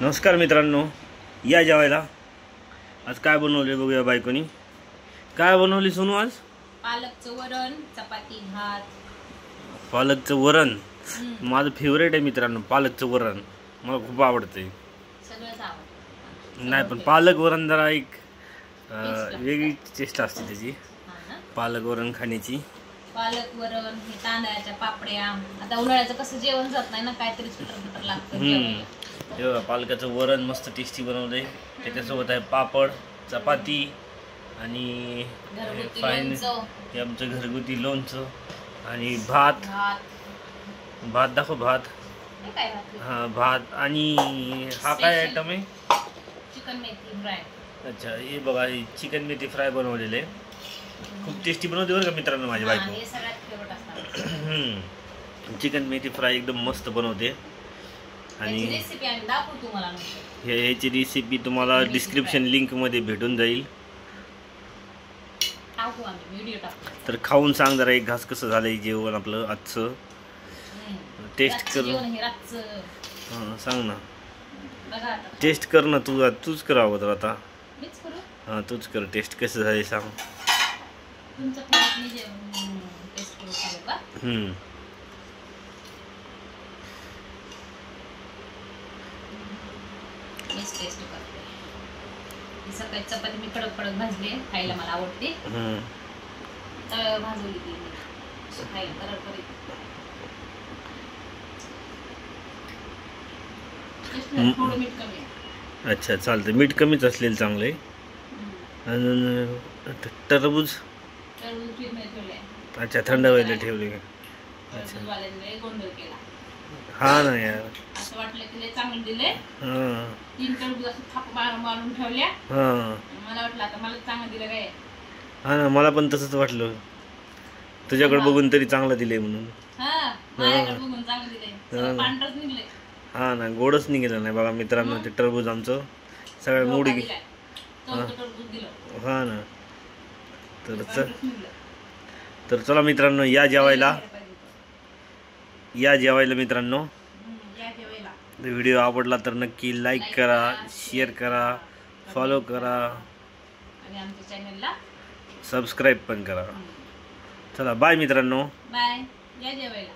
नमस्कार मित्रांनो, या जेवायला. आज काय बनवले बघूया बायकोनी. काय बनवली सोनू आज? पालकचं वरण, चपाती, भात. पालकचं वरण माझं फेवरेट आहे मित्रांनो. पालकचं वरण मला खूप आवडते. सगळंच आवडतं. नाही पण पालक वरण जरा एक वेगळी टेस्ट असते त्याची. पालक वरण खाण्याची. पालक वरण, हे तांदळाच्या पापड्या. आता उन्हाळ्याचं कसं जेवण जात नाही ना, काहीतरी सुटर लागतं. तेव्हा पालकाचं वरण मस्त टेस्टी बनवलंय. त्याच्यासोबत आहे पापड, चपाती आणि फाईन आमचं घरगुती लोणचं आणि भात. भात दाखव. भात. हा भात. आणि हा काय आयटम आहे? चिकन मेथी फ्राय. अच्छा, हे बघा, चिकन मेथी फ्राय बनवलेलं आहे. खूप टेस्टी बनवते बरं का मित्रांनो माझी बायको. चिकन मेथी फ्राय एकदम मस्त बनवते. आणि ह्याची रेसिपी तुम्हाला डिस्क्रिप्शन लिंक मध्ये भेटून जाईल. तर खाऊन सांग जरा एक घास कसं झालंय जेवण आपलं आजचं. टेस्ट कर. सांग ना. टेस्ट कर ना. तूच कर अगोदर आता. हां, तूच कर. टेस्ट कसं झालंय सांग. सकाळी चपाती मी कडक भाजली, खायला मला आवडते. भाजवली ती खायला करकरीत. थोडं मीठ कमी. अच्छा, चालतं. मीठ कमीच असलेलं चांगलं आहे. आणि टरबूज. अच्छा, थंड व्हायला ठेवले. गोंधळ केला. हा ना यार, असं वाटलं की चांगलं दिलंय. 3 टरबूज असं थाप मारून ठेवल्या. मला वाटलं आता मला चांगलं दिलं काय. हा ना, मला पण तसंच वाटलं. तुझ्याकडे बघून तरी चांगलं दिलंय म्हणून. बघून चांगलं दिलंय. पांढरच निघलंय. हा ना, गोडच निघालं नाही बघा मित्रांनो. ते टरबूज आमचं सगळ्या मूड हा ना. तर चला मित्रांनो, या जेवायला मित्रांनो. व्हिडिओ आवडला तर नक्की लाईक करा, शेअर करा, फॉलो करा आणि आमच्या चॅनलला सबस्क्राईब पण करा. चला बाय मित्रांनो. बाय. या जेवायला.